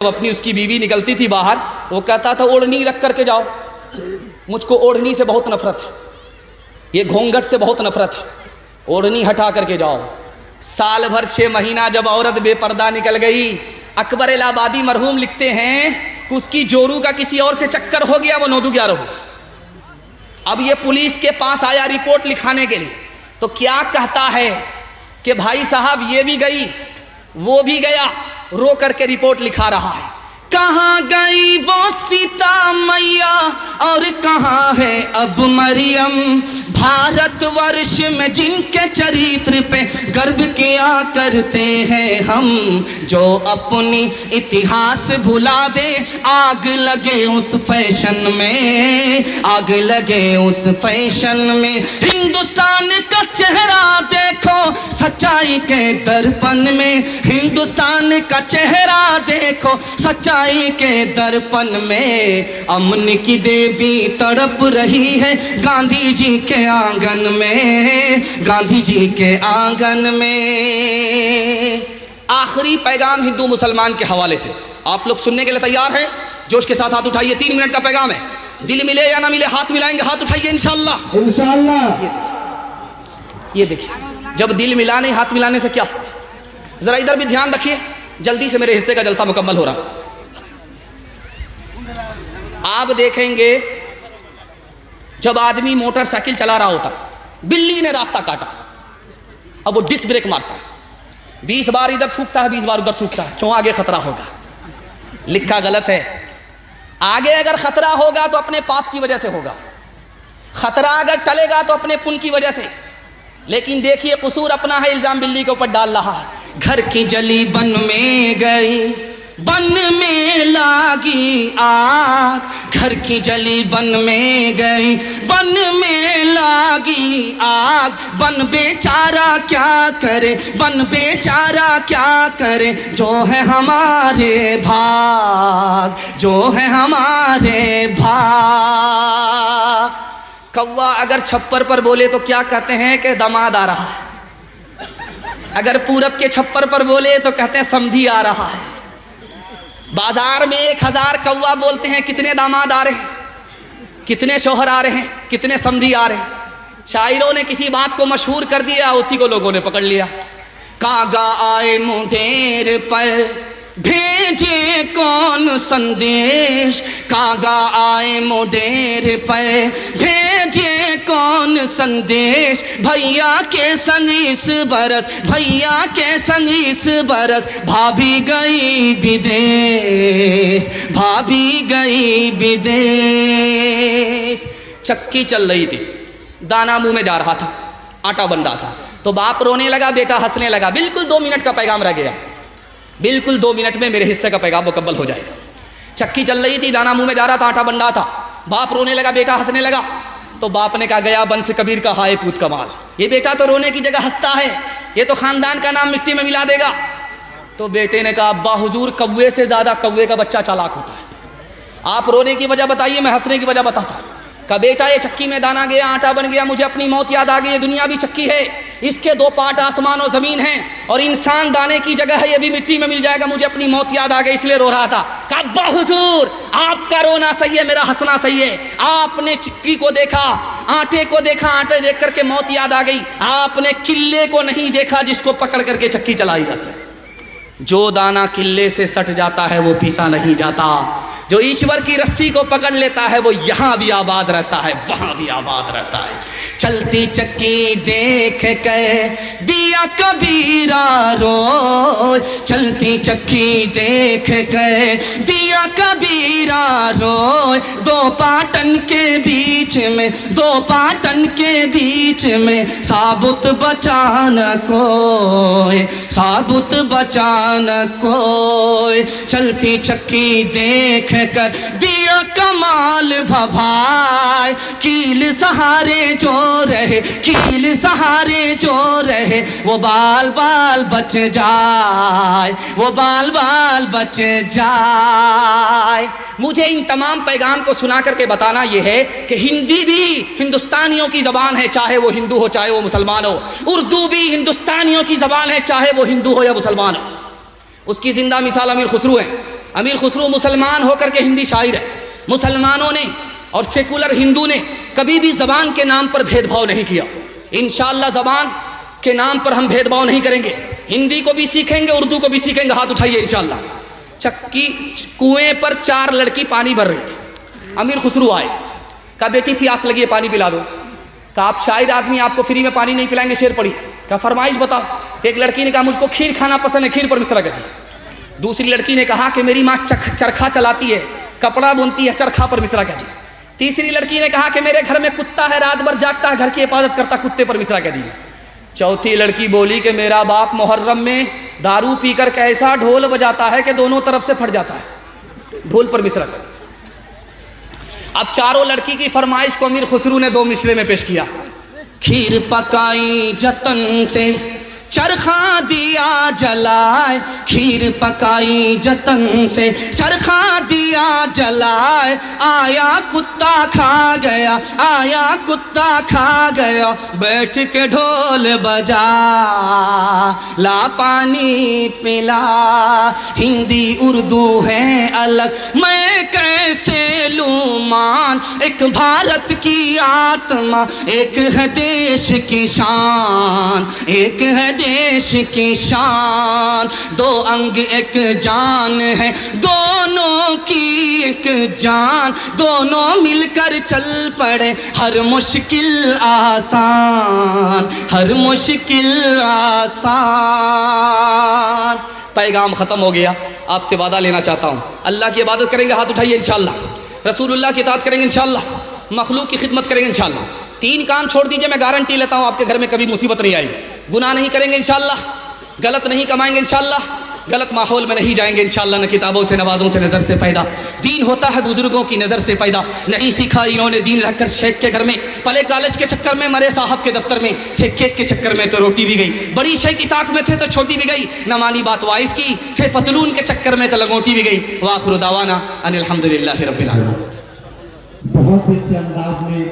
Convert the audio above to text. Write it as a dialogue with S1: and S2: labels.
S1: अपनी उसकी बीवी निकलती थी बाहर तो वो कहता था ओढ़नी रख करके जाओ। मुझको ओढ़नी से बहुत नफरत है, ये घूंघट से बहुत नफरत है, ओढ़नी हटा करके जाओ। साल भर 6 महीना जब औरत बेपर्दा निकल गई, अकबर इलाहाबादी मरहूम लिखते हैं कि उसकी जोरू का किसी और से चक्कर हो गया, वो 9-11 हो गया। अब ये पुलिस के पास आया रिपोर्ट लिखाने के लिए, तो क्या कहता है कि भाई साहब ये भी गई वो भी गया, रो करके रिपोर्ट लिखा रहा है। कहाँ गई वो सीता मैया और कहाँ है अब मरियम, भारतवर्ष में जिनके चरित्र पे गर्व किया करते हैं हम, जो अपनी इतिहास भुला दे आग लगे उस फैशन में, आग लगे उस फैशन में। हिंदुस्तान का चेहरा देखो सच्चाई के दर्पण में, हिंदुस्तान का चेहरा देखो सच्चाई के दर्पण में। अमन की देवी तड़प रही है गांधी जी के आंगन में, गांधी जी के आंगन में। आखिरी पैगाम हिंदू मुसलमान के हवाले से आप लोग सुनने के लिए तैयार हैं? जोश के साथ हाथ उठाइए, 3 मिनट का पैगाम है। दिल मिले या ना मिले हाथ मिलाएंगे, हाथ उठाइए इंशाअल्लाह। इंशाअल्लाह। ये देखिए, जब दिल मिलाने हाथ मिलाने से क्या, जरा इधर भी ध्यान रखिए, जल्दी से मेरे हिस्से का जलसा मुकम्मल हो रहा। आप देखेंगे जब आदमी मोटरसाइकिल चला रहा होता, बिल्ली ने रास्ता काटा, अब वो डिस्क ब्रेक मारता है, 20 बार इधर थूकता है, 20 बार उधर थूकता है। क्यों? आगे खतरा होगा। लिखा गलत है। आगे अगर खतरा होगा तो अपने पाप की वजह से होगा, खतरा अगर टलेगा तो अपने पुण्य की वजह से। लेकिन देखिए कसूर अपना है, इल्जाम बिल्ली के ऊपर डाल रहा है। घर की जली बन में गई, बन में लागी आग, घर की जली बन में गई, बन में लागी आग। बन बेचारा क्या करे, बन बेचारा क्या करे, जो है हमारे भाग, जो है हमारे भाग। कौवा अगर छप्पर पर बोले तो क्या कहते हैं कि दामाद आ रहा है, अगर पूरब के छप्पर पर बोले तो कहते हैं समधी आ रहा है। बाजार में 1000 कौवा बोलते हैं, कितने दामाद आ रहे हैं, कितने शौहर आ रहे हैं, कितने समधी आ रहे हैं। शायरों ने किसी बात को मशहूर कर दिया, उसी को लोगों ने पकड़ लिया। कागा आए मुंडेर पर भेजे कौन संदेश, कागा आए मुंडेर पर भेजे कौन संदेश। भैया के संग इस बरस, भैया के संग इस बरस, भाभी गई विदेश, भाभी गई विदेश। चक्की चल रही थी, दाना मुंह में जा रहा था, आटा बन रहा था, तो बाप रोने लगा, बेटा हंसने लगा। बिल्कुल 2 मिनट का पैगाम रह गया, बिल्कुल 2 मिनट में मेरे हिस्से का पैगाम मुकम्मल हो जाएगा। चक्की चल रही थी, दाना मुंह में जा रहा था, आटा बन रहा था, बाप रोने लगा, बेटा हंसने लगा। तो बाप ने कहा, गया बंस कबीर का हाय पूत कमाल, ये बेटा तो रोने की जगह हंसता है, ये तो खानदान का नाम मिट्टी में मिला देगा। तो बेटे ने कहा, अब्बा हुजूर कौवे से ज़्यादा कौवे का बच्चा चालाक होता है, आप रोने की वजह बताइए, मैं हंसने की वजह बताता हूँ। कहा, बेटा ये चक्की में दाना गया, आटा बन गया, मुझे अपनी मौत याद आ गई। ये दुनिया भी चक्की है, इसके 2 पार्ट आसमान और ज़मीन हैं, और इंसान दाने की जगह है, ये भी मिट्टी में मिल जाएगा, मुझे अपनी मौत याद आ गई, इसलिए रो रहा था। कहा, अब्बा हुजूर आपका रोना सही है, मेरा हंसना सही है। आपने चक्की को देखा, आटे को देखा, आटे देख करके मौत याद आ गई। आपने किले को नहीं देखा जिसको पकड़ करके चक्की चलाई जाती है। जो दाना किले से सट जाता है वो पीसा नहीं जाता, जो ईश्वर की रस्सी को पकड़ लेता है वो यहाँ भी आबाद रहता है, वहाँ भी आबाद रहता है। चलती चक्की देख के दिया कबीरा रोज, चलती चक्की देख के दिया कबीरा रोज। 2 पाटन के बीच में, 2 पाटन के बीच में, साबुत बचा न कोई, साबुत बचा न कोई। चलती चक्की देख कर दिया कमाल भभाए, कील सहारे जो रहे, कील सहारे जो रहे, वो बाल बाल बच जाए, वो बाल बाल बच जाए। मुझे इन तमाम पैगाम को सुना करके बताना यह है कि हिंदी भी हिंदुस्तानियों की ज़बान है, चाहे वो हिंदू हो चाहे वो मुसलमान हो। उर्दू भी हिंदुस्तानियों की ज़बान है, चाहे वो हिंदू हो या मुसलमान हो। उसकी जिंदा मिसाल अमीर खुसरू है। अमीर खुसरो मुसलमान होकर के हिंदी शायर है। मुसलमानों ने और सेकुलर हिंदू ने कभी भी ज़बान के नाम पर भेदभाव नहीं किया। इंशाअल्लाह ज़बान के नाम पर हम भेदभाव नहीं करेंगे। हिंदी को भी सीखेंगे, उर्दू को भी सीखेंगे। हाथ उठाइए इंशाअल्लाह। चक्की कुएं पर 4 लड़की पानी भर रही थी। अमीर खुसरो आए, कहा बेटी प्यास लगी है, पानी पिला दो। कहा आप शायर आदमी, आपको फ्री में पानी नहीं पिलाएंगे, शेर पढ़िए। कहा फरमाइश बताओ। एक लड़की ने कहा मुझको खीर खाना पसंद है, खीर पर मिसरा कर दी। दूसरी लड़की ने कहा कि मेरी माँ चरखा चलाती है, कपड़ा बुनती है, चरखा पर मिसरा कह दी। तीसरी लड़की ने कहा कि मेरे घर में कुत्ता है, रात भर जागता है, घर की हिफाजत करता, कुत्ते पर मिसरा कह दीजिए। चौथी लड़की बोली कि मेरा बाप मुहर्रम में दारू पीकर कैसा ढोल बजाता है कि दोनों तरफ से फट जाता है, ढोल पर मिसरा कर दीजिए। अब चारों लड़की की फरमाइश को अमीर खुसरो ने 2 मिसरे में पेश किया। खीर पकाई जतन से, चरखा दिया जलाए, खीर पकाई जतन से, चरखा दिया जलाए, आया कुत्ता खा गया, आया कुत्ता खा गया, बैठ के ढोल बजा, ला पानी पिला। हिंदी उर्दू है अलग, मैं कैसे लूँ मान, एक भारत की आत्मा, एक है देश की शान, एक है देश की शान। 2 अंग एक जान है, दोनों की एक जान, दोनों मिलकर चल पड़े, हर मुश्किल आसान, हर मुश्किल आसान। पैगाम ख़त्म हो गया। आपसे वादा लेना चाहता हूँ, अल्लाह की इबादत करेंगे, हाथ उठाइए इंशाअल्लाह। रसूलुल्लाह की इताअत करेंगे इंशाअल्लाह, मखलूक की खिदमत करेंगे इंशाअल्लाह। 3 काम छोड़ दीजिए, मैं गारंटी लेता हूँ आपके घर में कभी मुसीबत नहीं आएगी। गुनाह नहीं करेंगे इंशाअल्लाह, गलत नहीं कमाएंगे इंशाअल्लाह, गलत माहौल में नहीं जाएंगे इंशाअल्लाह। न किताबों से, नवाज़ों से, नज़र से पैदा दीन होता है, बुजुर्गों की नज़र से पैदा। नहीं सीखा इन्होंने दीन रखकर शेख के घर में, पले कॉलेज के चक्कर में, मरे साहब के दफ्तर में, थे केक के चक्कर में तो रोटी भी गई, बड़ी शेख की ताक में थे तो छोटी भी गई, न मानी बात वाइस की, थे पतलून के चक्कर में तो लंगोटी भी गई। वाखिर दावाना अनिल हम्दुलिल्लाहि रब्बिल आलमीन।
S2: बहुत अच्छे अंदाज में